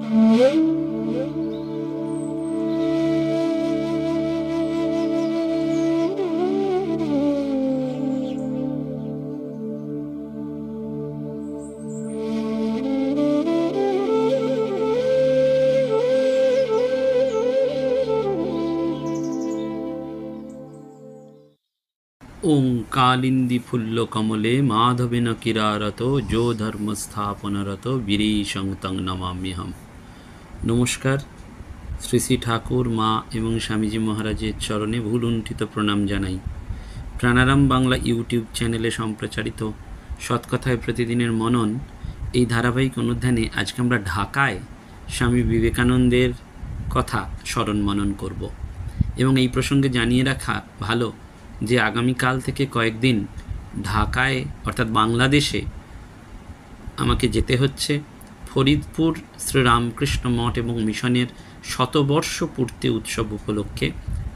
ওং কালিন্দী ফুল্ল কমলে মাধবেন কিরারত যো ধর্ম স্থাপনরত বীরেশং তং নমাম্যহম। নমস্কার। শ্রী শ্রী ঠাকুর, মা এবং স্বামীজি মহারাজের চরণে ভুলুণ্ঠিত প্রণাম জানাই। প্রাণারাম বাংলা ইউটিউব চ্যানেলে সম্প্রচারিত সৎকথায় প্রতিদিনের মনন এই ধারাবাহিক অনুধ্যানে আজকে আমরা ঢাকায় স্বামী বিবেকানন্দের কথা স্মরণ মনন করব। এবং এই প্রসঙ্গে জানিয়ে রাখা ভালো যে আগামীকাল থেকে কয়েকদিন ঢাকায় অর্থাৎ বাংলাদেশে আমাকে যেতে হচ্ছে। ফরিদপুর শ্রীরামকৃষ্ণ মঠ এবং মিশনের শতবর্ষ পূর্তি উৎসব উপলক্ষে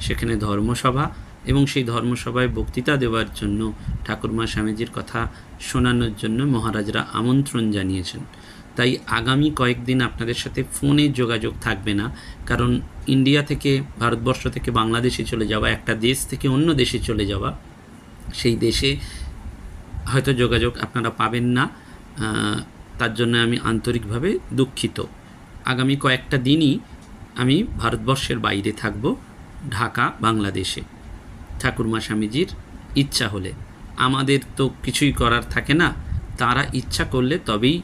সেখানে ধর্মসভা এবং সেই ধর্মসভায় বক্তৃতা দেওয়ার জন্য ঠাকুরমা স্বামীজির কথা শোনানোর জন্য মহারাজরা আমন্ত্রণ জানিয়েছেন। তাই আগামী কয়েকদিন আপনাদের সাথে ফোনে যোগাযোগ থাকবে না, কারণ ইন্ডিয়া থেকে, ভারতবর্ষ থেকে বাংলাদেশে চলে যাওয়া, একটা দেশ থেকে অন্য দেশে চলে যাওয়া, সেই দেশে হয়তো যোগাযোগ আপনারা পাবেন না। তার জন্য আমি আন্তরিকভাবে দুঃখিত। আগামী কয়েকটা দিনই আমি ভারতবর্ষের বাইরে থাকব, ঢাকা, বাংলাদেশে। ঠাকুরমা স্বামীজির ইচ্ছা হলে, আমাদের তো কিছুই করার থাকে না, তারা ইচ্ছা করলে তবেই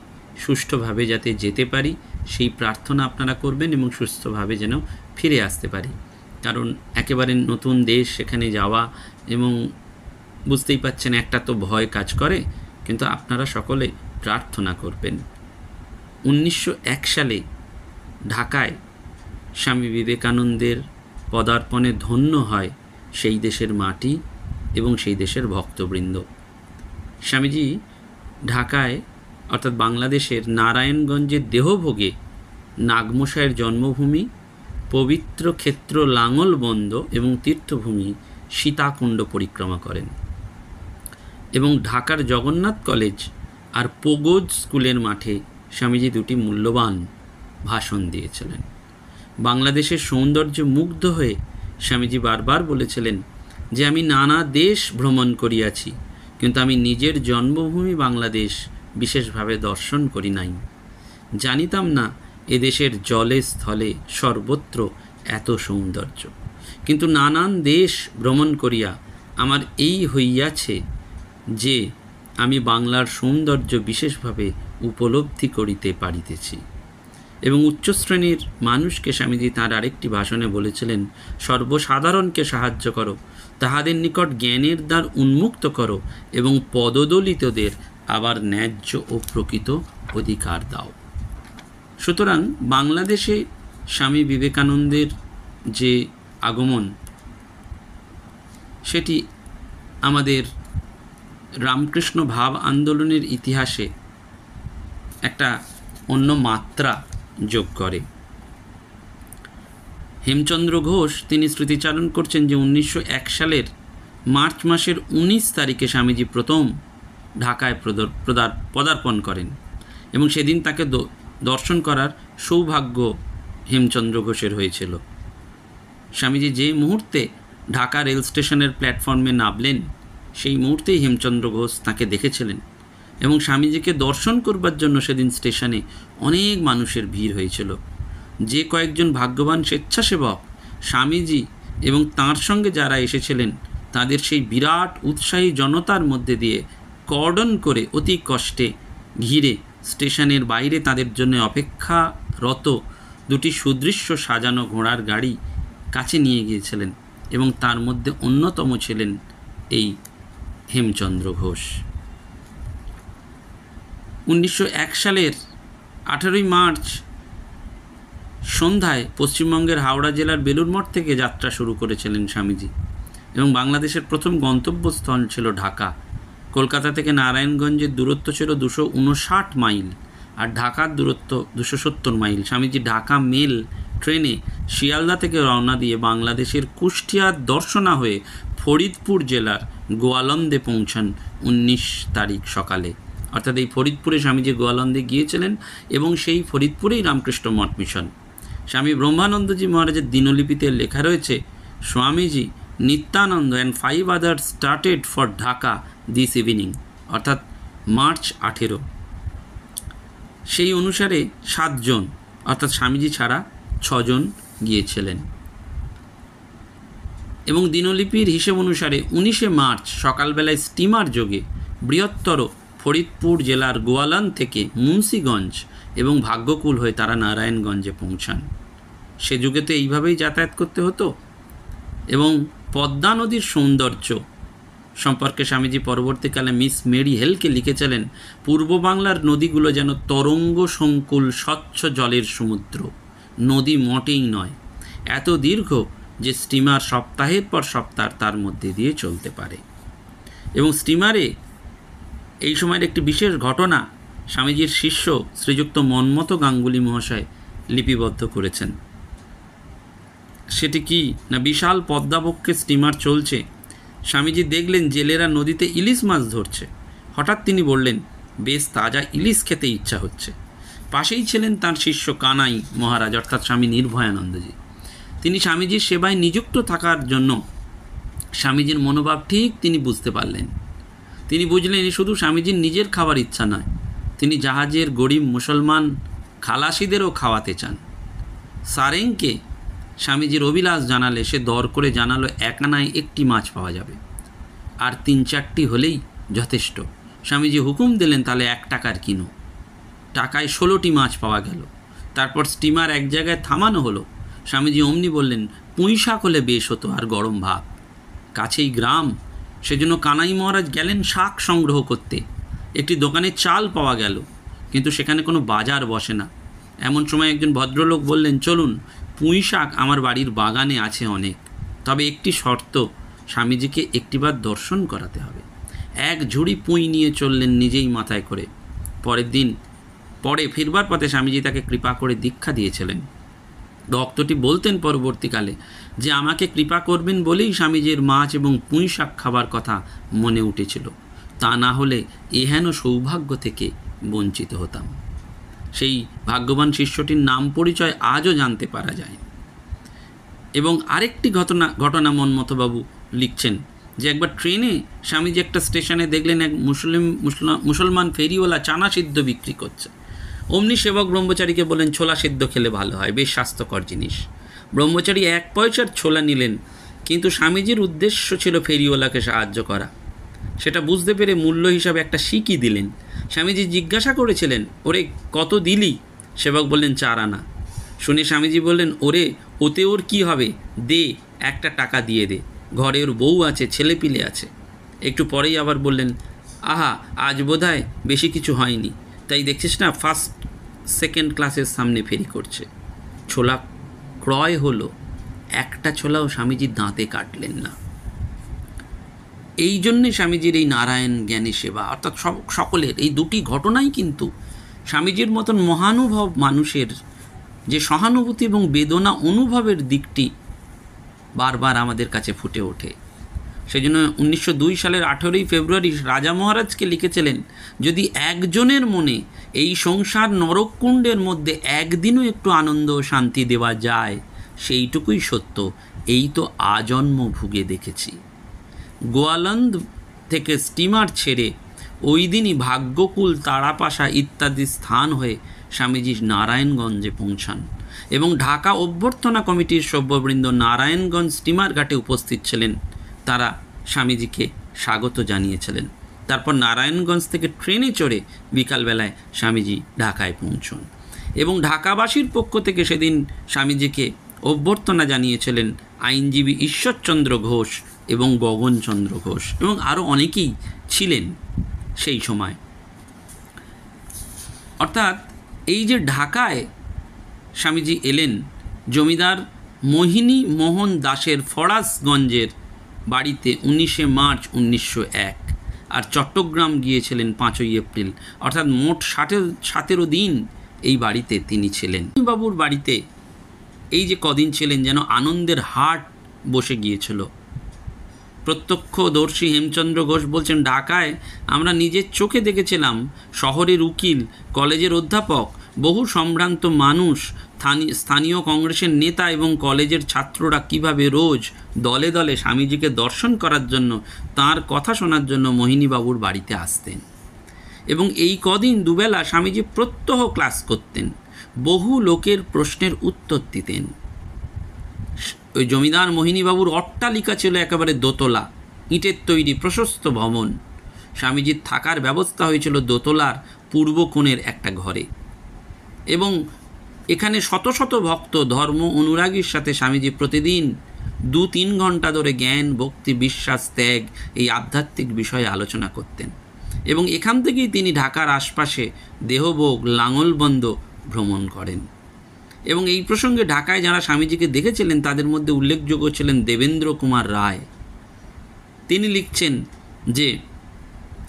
সুষ্ঠুভাবে যাতে যেতে পারি সেই প্রার্থনা আপনারা করবেন এবং সুস্থভাবে যেন ফিরে আসতে পারি। কারণ একেবারে নতুন দেশ, সেখানে যাওয়া এবং বুঝতেই পাচ্ছেন একটা তো ভয় কাজ করে, কিন্তু আপনারা সকলে প্রার্থনা করবেন। 1901 সালে ঢাকায় স্বামী বিবেকানন্দের পদার্পণে ধন্য হয় সেই দেশের মাটি এবং সেই দেশের ভক্তবৃন্দ। স্বামীজি ঢাকায় অর্থাৎ বাংলাদেশের নারায়ণগঞ্জের দেহভোগে নাগমশায়ের জন্মভূমি, পবিত্র ক্ষেত্র লাঙলবন্দ এবং তীর্থভূমি সীতাকুণ্ড পরিক্রমা করেন এবং ঢাকার জগন্নাথ কলেজ আর পোগোজ স্কুলের মাঠে স্বামীজি দুটি মূল্যবান ভাষণ দিয়েছিলেন। বাংলাদেশের সৌন্দর্যে মুগ্ধ হয়ে স্বামীজি বারবার বলেছিলেন যে আমি নানা দেশ ভ্রমণ করিয়াছি, কিন্তু আমি নিজের জন্মভূমি বাংলাদেশ বিশেষভাবে দর্শন করি নাই। জানিতাম না এদেশের জলে স্থলে সর্বত্র এত সৌন্দর্য, কিন্তু নানান দেশ ভ্রমণ করিয়া আমার এই হইয়াছে যে আমি বাংলার সৌন্দর্য বিশেষভাবে উপলব্ধি করিতে পারিতেছি। এবং উচ্চশ্রেণীর মানুষকে স্বামীজি তাঁর আরেকটি ভাষণে বলেছিলেন, সর্বসাধারণকে সাহায্য করো, তাহাদের নিকট জ্ঞানের দ্বার উন্মুক্ত করো এবং পদদলিতদের আবার ন্যায্য ও প্রকৃত অধিকার দাও। সুতরাং বাংলাদেশে স্বামী বিবেকানন্দের যে আগমন, সেটি আমাদের রামকৃষ্ণ ভাব আন্দোলনের ইতিহাসে একটা অন্য মাত্রা যোগ করে। হেমচন্দ্র ঘোষ তিনি স্মৃতিচারণ করছেন যে 1901 সালের মার্চ মাসের 19 তারিখে স্বামীজি প্রথম ঢাকায় পদার্পণ করেন এবং সেদিন তাকে দর্শন করার সৌভাগ্য হেমচন্দ্র ঘোষের হয়েছিল। স্বামীজি যে মুহূর্তে ঢাকা রেল স্টেশনের প্ল্যাটফর্মে নামলেন, সেই মুহূর্তেই হেমচন্দ্র ঘোষ তাকে দেখেছিলেন এবং স্বামীজিকে দর্শন করবার জন্য সেদিন স্টেশনে অনেক মানুষের ভিড় হয়েছিল। যে কয়েকজন ভাগ্যবান স্বেচ্ছাসেবক স্বামীজি এবং তাঁর সঙ্গে যারা এসেছিলেন, তাদের সেই বিরাট উৎসাহী জনতার মধ্যে দিয়ে কর্ডন করে অতি কষ্টে ঘিরে স্টেশনের বাইরে তাদের জন্য অপেক্ষারত দুটি সুদৃশ্য সাজানো ঘোড়ার গাড়ি কাছে নিয়ে গিয়েছিলেন এবং তার মধ্যে অন্যতম ছিলেন এই হেমচন্দ্র ঘোষ। 1901 সালের 18ই মার্চ সন্ধ্যায় পশ্চিমবঙ্গের হাওড়া জেলার বেলুড় মঠ থেকে যাত্রা শুরু করেছিলেন স্বামীজি এবং বাংলাদেশের প্রথম গন্তব্যস্থল ছিল ঢাকা। কলকাতা থেকে নারায়ণগঞ্জের দূরত্ব ছিল 259 মাইল আর ঢাকার দূরত্ব 270 মাইল। স্বামীজি ঢাকা মেল ট্রেনে শিয়ালদা থেকে রওনা দিয়ে বাংলাদেশের কুষ্টিয়ার দর্শনা হয়ে ফরিদপুর জেলার গোয়ালন্দে পৌঁছান 19 তারিখ সকালে, অর্থাৎ এই ফরিদপুরে স্বামীজি গোয়ালন্দে গিয়েছিলেন এবং সেই ফরিদপুরেই রামকৃষ্ণ মঠ মিশন। স্বামী ব্রহ্মানন্দজি মহারাজের দিনলিপিতে লেখা রয়েছে, Swamiji Nityananda and 5 others started for Dhaka this evening, অর্থাৎ মার্চ 18। সেই অনুসারে 7 জন অর্থাৎ স্বামীজি ছাড়া 6 জন গিয়েছিলেন। এবং দিনলিপির হিসেব অনুসারে 19 মার্চ সকালবেলায় স্টিমার যোগে বৃহত্তর ফরিদপুর জেলার গোয়ালন্দ থেকে মুন্সিগঞ্জ এবং ভাগ্যকুল হয়ে তারা নারায়ণগঞ্জে পৌঁছান। সে যুগে তো এইভাবেই যাতায়াত করতে হতো। এবং পদ্মা নদীর সৌন্দর্য সম্পর্কে স্বামীজি পরবর্তীকালে মিস মেরি হেলকে লিখেছিলেন, পূর্ব বাংলার নদীগুলো যেন তরঙ্গ সংকুল স্বচ্ছ জলের সমুদ্র, নদী মোটেই নয়, এত দীর্ঘ যে স্টিমার সপ্তাহের পর সপ্তাহ তার মধ্যে দিয়ে চলতে পারে। এবং স্টিমারে এই সময়ের একটি বিশেষ ঘটনা স্বামীজির শিষ্য শ্রীযুক্ত মন্মথ গাঙ্গুলি মহাশয় লিপিবদ্ধ করেছেন। সেটি কি না, বিশাল পদ্মাবক্ষে স্টিমার চলছে, স্বামীজি দেখলেন জেলেরা নদীতে ইলিশ মাছ ধরছে। হঠাৎ তিনি বললেন, বেশ তাজা ইলিশ খেতে ইচ্ছা হচ্ছে। পাশেই ছিলেন তার শিষ্য কানাই মহারাজ অর্থাৎ স্বামী নির্ভয়ানন্দজি। তিনি স্বামীজির সেবায় নিযুক্ত থাকার জন্য স্বামীজির মনোভাব ঠিক তিনি বুঝতে পারলেন। তিনি বুঝলেন শুধু স্বামীজির নিজের খাবার ইচ্ছা নয়, তিনি জাহাজের গরিব মুসলমান খালাসিদেরও খাওয়াতে চান। সারেংকে স্বামীজির অভিলাষ জানালে সে দর করে জানালো এক আনায় 1টি মাছ পাওয়া যাবে, আর 3-4টি হলেই যথেষ্ট। স্বামীজি হুকুম দিলেন, তাহলে 1 টাকার কিনো। টাকায় 16টি মাছ পাওয়া গেল। তারপর স্টিমার এক জায়গায় থামানো হলো। স্বামীজি অমনি বললেন, পুঁই শাক হলে বেশ হতো, আর গরম ভাত। কাছেই গ্রাম, সেজন্য কানাই মহারাজ গেলেন শাক সংগ্রহ করতে। একটি দোকানে চাল পাওয়া গেল, কিন্তু সেখানে কোনো বাজার বসে না। এমন সময় একজন ভদ্রলোক বললেন, চলুন, পুঁই শাক আমার বাড়ির বাগানে আছে অনেক, তবে একটি শর্ত, স্বামীজিকে একটিবার দর্শন করাতে হবে। 1 ঝুড়ি পুঁই নিয়ে চললেন নিজেই মাথায় করে। পরে ফিরবার পথে স্বামীজি তাকে কৃপা করে দীক্ষা দিয়েছিলেন। ভক্তটি বলতেন পরবর্তীকালে যে আমাকে কৃপা করবেন বলেই স্বামীজির মাছ এবং পুঁই শাক খাবার কথা মনে উঠেছিল, তা না হলে এহেন সৌভাগ্য থেকে বঞ্চিত হতাম। সেই ভাগ্যবান শিষ্যটির নাম পরিচয় আজও জানতে পারা যায়। এবং আরেকটি ঘটনা মন্মথবাবু লিখছেন যে একবার ট্রেনে স্বামীজি একটা স্টেশনে দেখলেন এক মুসলমান ফেরিওয়ালা চানা সিদ্ধ বিক্রি করছে। অমনি সেবক ব্রহ্মচারীকে বলেন, ছোলা সিদ্ধ খেলে ভালো হয়, বেশ স্বাস্থ্যকর জিনিস। ব্রহ্মচারী 1 পয়সার ছোলা নিলেন, কিন্তু স্বামীজির উদ্দেশ্য ছিল ফেরিওয়ালাকে সাহায্য করা। সেটা বুঝতে পেরে মূল্য হিসাবে একটা সিকি দিলেন। স্বামীজি জিজ্ঞাসা করেছিলেন, ওরে কত দিলি? সেবক বললেন, 4 আনা। শুনে স্বামীজি বললেন, ওরে ওতে ওর কী হবে, দে, 1টা টাকা দিয়ে দে, ঘরে ওর বউ আছে, ছেলেপিলে আছে। একটু পরেই আবার বললেন, আহা, আজ বোধহয় বেশি কিছু হয়নি, তাই দেখছিস না 1st 2nd ক্লাসের সামনে ফেরি করছে। ছোলা ক্রয় হলো, 1টা ছোলাও স্বামীজি দাঁতে কাটলেন না। এই জন্যে স্বামীজির এই নারায়ণ জ্ঞানী সেবা অর্থাৎ সকলের এই 2টি ঘটনাই কিন্তু স্বামীজির মতন মহানুভব মানুষের যে সহানুভূতি এবং বেদনা অনুভবের দিকটি বারবার আমাদের কাছে ফুটে ওঠে। সেজন্য 1902 সালের 18ই ফেব্রুয়ারি রাজা মহারাজকে লিখেছিলেন, যদি একজনের মনে এই সংসার নরককুণ্ডের মধ্যে একদিনও একটু আনন্দ ও শান্তি দেওয়া যায়, সেইটুকুই সত্য, এই তো আজন্ম ভুগে দেখেছি। গোয়ালন্দ থেকে স্টিমার ছেড়ে ওই দিনই ভাগ্যকুল, তারাপাশা ইত্যাদি স্থান হয়ে স্বামীজি নারায়ণগঞ্জে পৌঁছান এবং ঢাকা অভ্যর্থনা কমিটির সভ্যবৃন্দ নারায়ণগঞ্জ স্টিমার ঘাটে উপস্থিত ছিলেন। তারা স্বামীজিকে স্বাগত জানিয়েছিলেন। তারপর নারায়ণগঞ্জ থেকে ট্রেনে চড়ে বিকালবেলায় স্বামীজি ঢাকায় পৌঁছন এবং ঢাকাবাসীর পক্ষ থেকে সেদিন স্বামীজিকে অভ্যর্থনা জানিয়েছিলেন আইনজীবী ঈশ্বরচন্দ্র ঘোষ এবং গগনচন্দ্র ঘোষ এবং আরও অনেকেই ছিলেন সেই সময়। অর্থাৎ এই যে ঢাকায় স্বামীজি এলেন, জমিদার মোহিনী মোহন দাসের ফরাসগঞ্জের বাড়িতে 19 মার্চ 1901, আর চট্টগ্রাম গিয়েছিলেন 5ই এপ্রিল, অর্থাৎ মোট 17 দিন এই বাড়িতে তিনি ছিলেন। বাবুর বাড়িতে এই যে কদিন ছিলেন যেন আনন্দের হাট বসে গিয়েছিল। প্রত্যক্ষদর্শী হেমচন্দ্র ঘোষ বলছেন, ঢাকায় আমরা নিজের চোখে দেখেছিলাম শহরের উকিল, কলেজের অধ্যাপক, বহু সম্ভ্রান্ত মানুষ, স্থানীয় কংগ্রেসের নেতা এবং কলেজের ছাত্ররা কিভাবে রোজ দলে দলে স্বামীজিকে দর্শন করার জন্য, তার কথা শোনার জন্য মোহিনীবাবুর বাড়িতে আসতেন। এবং এই কদিন দুবেলা স্বামীজি প্রত্যহ ক্লাস করতেন, বহু লোকের প্রশ্নের উত্তর দিতেন। ওই জমিদার মোহিনীবাবুর অট্টালিকা ছিল একেবারে দোতলা, ইটের তৈরি প্রশস্ত ভবন। স্বামীজির থাকার ব্যবস্থা হয়েছিল দোতলার পূর্ব কোণের একটা ঘরে। এবং এখানে শত শত ভক্ত ধর্ম অনুরাগীর সাথে স্বামীজি প্রতিদিন 2-3 ঘন্টা ধরে জ্ঞান, ভক্তি, বিশ্বাস, ত্যাগ এই আধ্যাত্মিক বিষয়ে আলোচনা করতেন। এবং এখান থেকেই তিনি ঢাকার আশপাশে দেহভোগ, লাঙলবন্দ ভ্রমণ করেন। এবং এই প্রসঙ্গে ঢাকায় যারা স্বামীজিকে দেখেছিলেন তাদের মধ্যে উল্লেখযোগ্য ছিলেন দেবেন্দ্র কুমার রায়। তিনি লিখছেন যে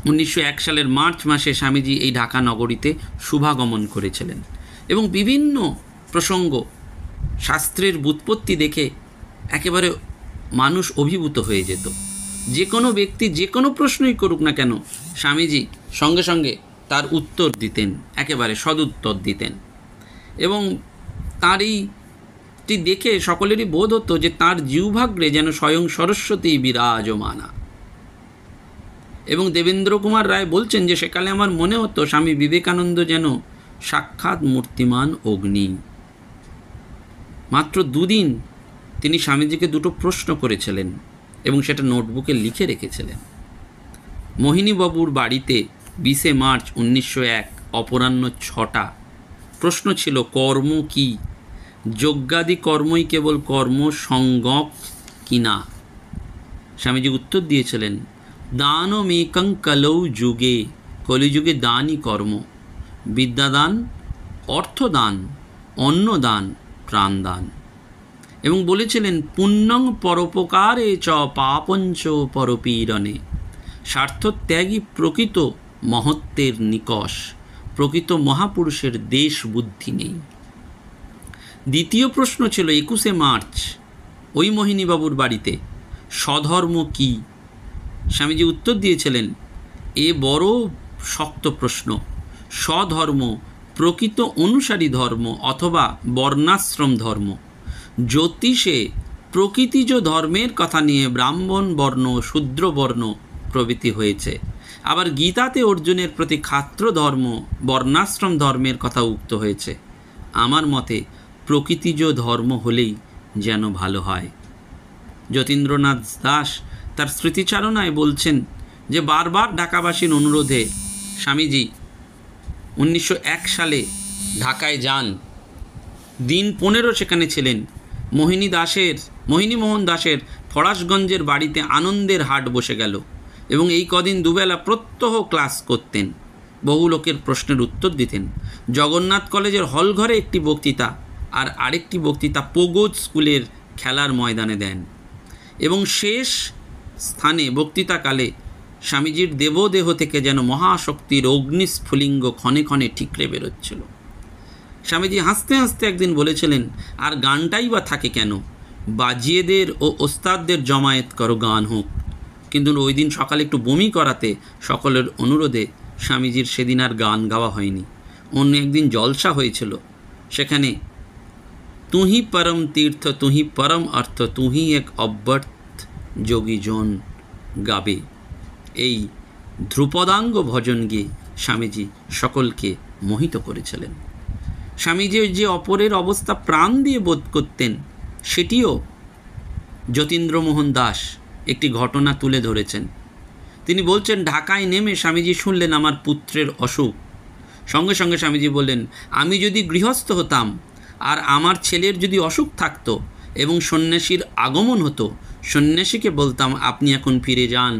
1901 সালের মার্চ মাসে স্বামীজি এই ঢাকা নগরীতে শুভাগমন করেছিলেন। এবং বিভিন্ন প্রসঙ্গ, শাস্ত্রের ব্যুৎপত্তি দেখে একেবারে মানুষ অভিভূত হয়ে যেত। যে কোনো ব্যক্তি যে কোনো প্রশ্নই করুক না কেন, স্বামীজি সঙ্গে সঙ্গে তার উত্তর দিতেন, একেবারে সদুত্তর দিতেন। এবং তার এইটি দেখে সকলেরই বোধ হতো যে তাঁর জিহ্বাগ্রে যেন স্বয়ং সরস্বতী বিরাজমানা। এবং দেবেন্দ্র কুমার রায় বলছেন যে সেকালে আমার মনে হতো স্বামী বিবেকানন্দ যেন সাক্ষাৎ মূর্তিমান অগ্নি। মাত্র 2 দিন তিনি স্বামীজিকে 2টো প্রশ্ন করেছিলেন এবং সেটা নোটবুকে লিখে রেখেছিলেন। মোহিনীবাবুর বাড়িতে 20 মার্চ 1901 অপরাহ্ন 6টা। প্রশ্ন ছিল, কর্ম কি? যজ্ঞাদি কর্মই কেবল কর্ম সঙ্গক কিনা? স্বামীজি উত্তর দিয়েছিলেন, দানমেকং কলৌ যুগে, কলিযুগে দানই কর্ম, বিদ্যাদান, অর্থদান, অন্নদান, প্রাণদান। এবং বলেছিলেন, পুণ্যং পরোপকারে চ পাপঞ্চ পরপীড়নে, স্বার্থত্যাগী প্রকৃত মহত্বের নিকষ, প্রকৃত মহাপুরুষের দেশ বুদ্ধি নেই। দ্বিতীয় প্রশ্ন ছিল 21 মার্চ ওই মোহিনীবাবুর বাড়িতে, স্বধর্ম কি? স্বামীজি উত্তর দিয়েছিলেন, এ বড় শক্ত প্রশ্ন। স্বধর্ম প্রকৃত অনুসারী ধর্ম অথবা বর্ণাশ্রম ধর্ম। জ্যোতিষে প্রকৃতিজ ধর্মের কথা নিয়ে ব্রাহ্মণ বর্ণ, শূদ্র বর্ণ প্রভৃতি হয়েছে। আবার গীতাতে অর্জুনের প্রতি ক্ষাত্র ধর্ম, বর্ণাশ্রম ধর্মের কথা উক্ত হয়েছে। আমার মতে প্রকৃতিজ ধর্ম হলেই যেন ভালো হয়। যতীন্দ্রনাথ দাস তার স্মৃতিচারণায় বলছেন যে বারবার ঢাকাবাসীর অনুরোধে স্বামীজি 1901 সালে ঢাকায় যান। দিন 15 সেখানে ছিলেন। মোহিনীমোহন দাসের ফরাসগঞ্জের বাড়িতে আনন্দের হাট বসে গেল এবং এই কদিন দুবেলা প্রত্যহ ক্লাস করতেন, বহু লোকের প্রশ্নের উত্তর দিতেন। জগন্নাথ কলেজের হলঘরে একটি বক্তৃতা আর আরেকটি বক্তৃতা পোগোজ স্কুলের খেলার ময়দানে দেন। এবং শেষ স্থানে বক্তৃতাকালে স্বামীজির দেবদেহ থেকে যেন মহাশক্তির অগ্নিস্ফুলিঙ্গ ক্ষণে ক্ষণে ঠিকরে বেরোচ্ছিল। স্বামীজি হাসতে হাসতে একদিন বলেছিলেন, আর গানটাই বা থাকে কেন? বাজিয়েদের ও ওস্তাদদের জমায়েত করো, গান হোক। কিন্তু ওই দিন সকালে একটু বমি করাতে সকলের অনুরোধে স্বামীজির সেদিন আর গান গাওয়া হয়নি। অন্য একদিন জলসা হয়েছিল, সেখানে তুহি পরম তীর্থ, তুহি পরম অর্থ, তুহি এক অব্যর্থ যোগীজন গাবে। এই ধ্রুপদাঙ্গ ভজন গিয়ে স্বামীজি সকলকে মোহিত করেছিলেন। স্বামীজি যে অপরের অবস্থা প্রাণ দিয়ে বোধ করতেন, সেটিও যতীন্দ্রমোহন দাস একটি ঘটনা তুলে ধরেছেন। তিনি বলছেন, ঢাকায় নেমে স্বামীজি শুনলেন আমার পুত্রের অসুখ। সঙ্গে সঙ্গে স্বামীজি বললেন, আমি যদি গৃহস্থ হতাম আর আমার ছেলের যদি অসুখ থাকতো এবং সন্ন্যাসীর আগমন হতো, সন্ন্যাসীকে বলতাম, আপনি এখন ফিরে যান,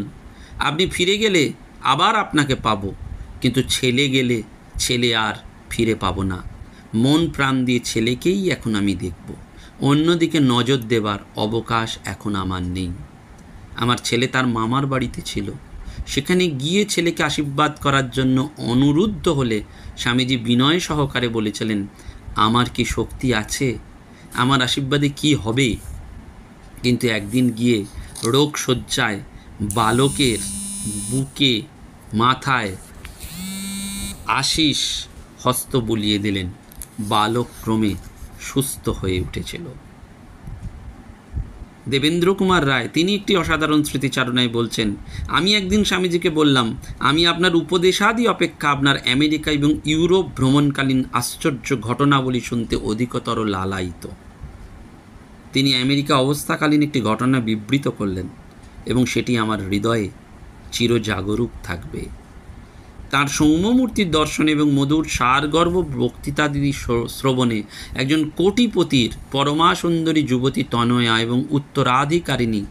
আপনি ফিরে গেলে আবার আপনাকে পাবো, কিন্তু ছেলে গেলে ছেলে আর ফিরে পাবো না। মন প্রাণ দিয়ে ছেলেকেই এখন আমি দেখব, অন্যদিকে নজর দেবার অবকাশ এখন আমার নেই। আমার ছেলে তার মামার বাড়িতে ছিল, সেখানে গিয়ে ছেলেকে আশীর্বাদ করার জন্য অনুরুদ্ধ হলে স্বামীজি বিনয় সহকারে বলেছিলেন, আমার কি শক্তি আছে? আমার আশীর্বাদে কি হবে? কিন্তু একদিন গিয়ে রোগ শয্যায় বালকের বুকে মাথায় আশিস হস্ত বুলিয়ে দিলেন। বালক ক্রমে সুস্থ হয়ে উঠেছিল। দেবেন্দ্র কুমার রায় তিনি একটি অসাধারণ স্মৃতিচারণায় বলছেন, আমি একদিন স্বামীজিকে বললাম, আমি আপনার উপদেশাদি অপেক্ষা আপনার আমেরিকা এবং ইউরোপ ভ্রমণকালীন আশ্চর্য ঘটনাবলী শুনতে অধিকতর লালায়িত। তিনি আমেরিকা অবস্থাকালীন একটি ঘটনা বিবৃত করলেন এবং সেটি আমার হৃদয়ে চিরজাগরূক থাকবে। তাঁর সৌম্যমূর্তির দর্শন এবং মধুর সারগর্ভ বক্তৃতাদি শ্রবণে একজন কোটিপতির পরমা সুন্দরী যুবতী তনয়া এবং উত্তরাধিকারিণী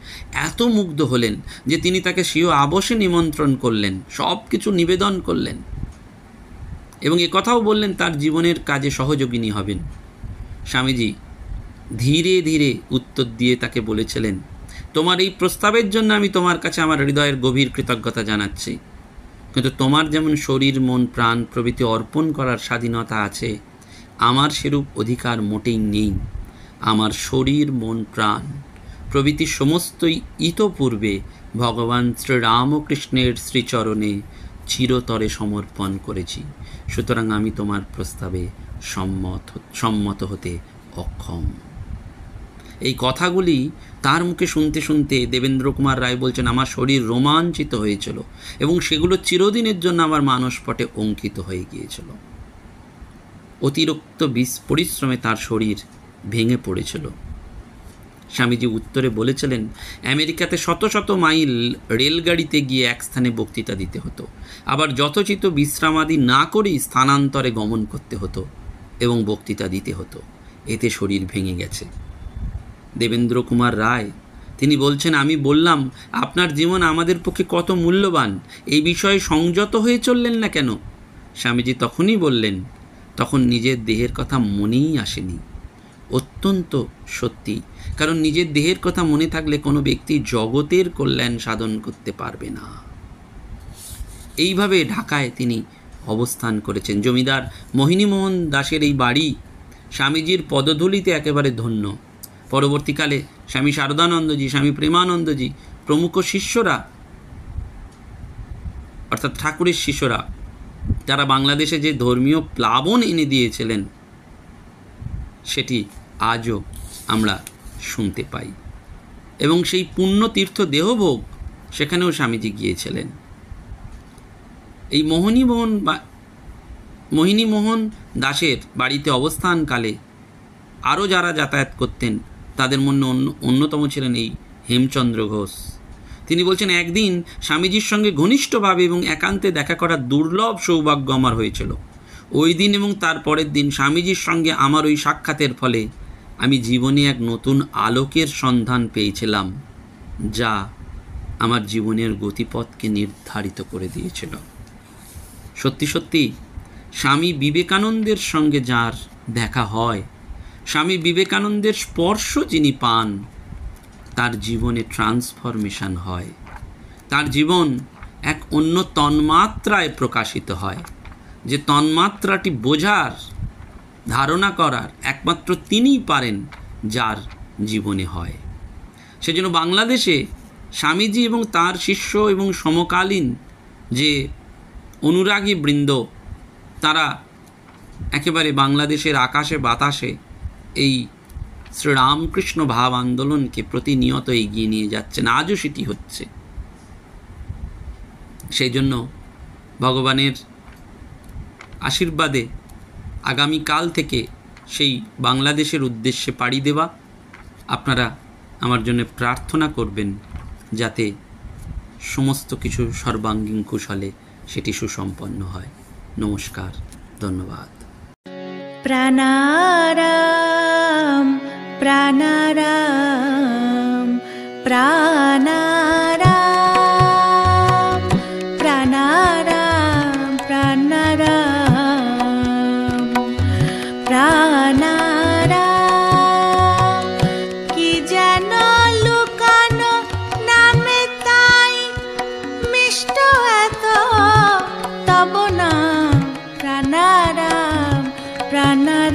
এত মুগ্ধ হলেন যে তিনি তাকে স্বীয় আবাসে নিমন্ত্রণ করলেন, সব কিছু নিবেদন করলেন এবং একথাও বললেন তার জীবনের কাজে সহযোগিনী হবেন। স্বামীজি ধীরে ধীরে উত্তর দিয়ে তাকে বলেছিলেন, তোমার এই প্রস্তাবের জন্য আমি তোমার কাছে আমার হৃদয়ের গভীর কৃতজ্ঞতা জানাচ্ছি, কিন্তু তোমার যেমন শরীর মন প্রাণ প্রভৃতি অর্পণ করার স্বাধীনতা আছে, আমার সেরূপ অধিকার মোটেই নেই। আমার শরীর মন প্রাণ প্রভৃতি সমস্তই ইতপূর্বে ভগবান শ্রীরামকৃষ্ণের শ্রীচরণে চিরতরে সমর্পণ করেছি, সুতরাং আমি তোমার প্রস্তাবে সম্মত হতে অক্ষম। এই কথাগুলি তার মুখে শুনতে শুনতে দেবেন্দ্র কুমার রায় বলছেন, আমার শরীর রোমাঞ্চিত হয়েছিল এবং সেগুলো চিরদিনের জন্য আমার মানসপটে অঙ্কিত হয়ে গিয়েছিল। অতিরিক্ত পরিশ্রমে তার শরীর ভেঙে পড়েছিল। স্বামীজি উত্তরে বলেছিলেন, আমেরিকাতে শত শত মাইল রেলগাড়িতে গিয়ে এক স্থানে বক্তৃতা দিতে হতো, আবার যথোচিত বিশ্রামাদি না করেই স্থানান্তরে গমন করতে হতো এবং বক্তৃতা দিতে হতো। এতে শরীর ভেঙে গেছে। দেবেন্দ্র কুমার রায় তিনি বলছেন, আমি বললাম, আপনার জীবন আমাদের পক্ষে কত মূল্যবান, এই বিষয়ে সংযত হয়ে চললেন না কেন? স্বামীজি তখনই বললেন, তখন নিজের দেহের কথা মনেই আসেনি। অত্যন্ত সত্যি, কারণ নিজের দেহের কথা মনে থাকলে কোনো ব্যক্তি জগতের কল্যাণ সাধন করতে পারবে না। এইভাবে ঢাকায় তিনি অবস্থান করেছেন। জমিদার মোহিনীমোহন দাসের এই বাড়ি স্বামীজির পদধূলিতে একেবারে ধন্য। পরবর্তীকালে স্বামী শারদানন্দজি, স্বামী প্রেমানন্দজি প্রমুখ শিষ্যরা, অর্থাৎ ঠাকুরের শিষ্যরা, যারা বাংলাদেশে যে ধর্মীয় প্লাবন এনে দিয়েছিলেন সেটি আজও আমরা শুনতে পাই। এবং সেই পুণ্যতীর্থ দেহভোগ সেখানেও স্বামীজি গিয়েছিলেন। এই মোহিনীমোহন দাসের বাড়িতে অবস্থানকালে আরও যারা যাতায়াত করতেন তাদের মধ্যে অন্যতম ছিলেন এই হেমচন্দ্র ঘোষ। তিনি বলছেন, একদিন স্বামীজির সঙ্গে ঘনিষ্ঠভাবে এবং একান্তে দেখা করার দুর্লভ সৌভাগ্য আমার হয়েছিল। ওই দিন এবং তার পরের দিন স্বামীজির সঙ্গে আমার ওই সাক্ষাতের ফলে আমি জীবনে এক নতুন আলোকের সন্ধান পেয়েছিলাম, যা আমার জীবনের গতিপথকে নির্ধারিত করে দিয়েছিল। সত্যি সত্যি স্বামী বিবেকানন্দের সঙ্গে যার দেখা হয়, স্বামী বিবেকানন্দের স্পর্শ যিনি পান, তার জীবনে ট্রান্সফরমেশন হয়, তার জীবন এক অন্য তন্মাত্রায় প্রকাশিত হয়, যে তন্মাত্রাটি বোঝার, ধারণা করার একমাত্র তিনিই পারেন যার জীবনে হয়। সেজন্য বাংলাদেশে স্বামীজি এবং তার শিষ্য এবং সমকালীন যে অনুরাগী বৃন্দ, তারা একেবারে বাংলাদেশের আকাশে বাতাসে এই শ্রীরামকৃষ্ণ ভাব আন্দোলনকে প্রতিনিয়ত এগিয়ে নিয়ে যাচ্ছেন। আজও সেটি হচ্ছে। সেই জন্য ভগবানের আশীর্বাদে আগামীকাল থেকে সেই বাংলাদেশের উদ্দেশ্যে পাড়ি দেওয়া। আপনারা আমার জন্য প্রার্থনা করবেন যাতে সমস্ত কিছু সর্বাঙ্গীন কুশলে সেটি সুসম্পন্ন হয়। নমস্কার, ধন্যবাদ। প্রাণারাম প্রাণারাম প্রাণারাম প্রাণারাম প্রাণারাম প্রাণারাম। কি যেন লুকানো নামে তাই মিষ্ট এত তব নাম প্রাণারাম প্রাণারাম।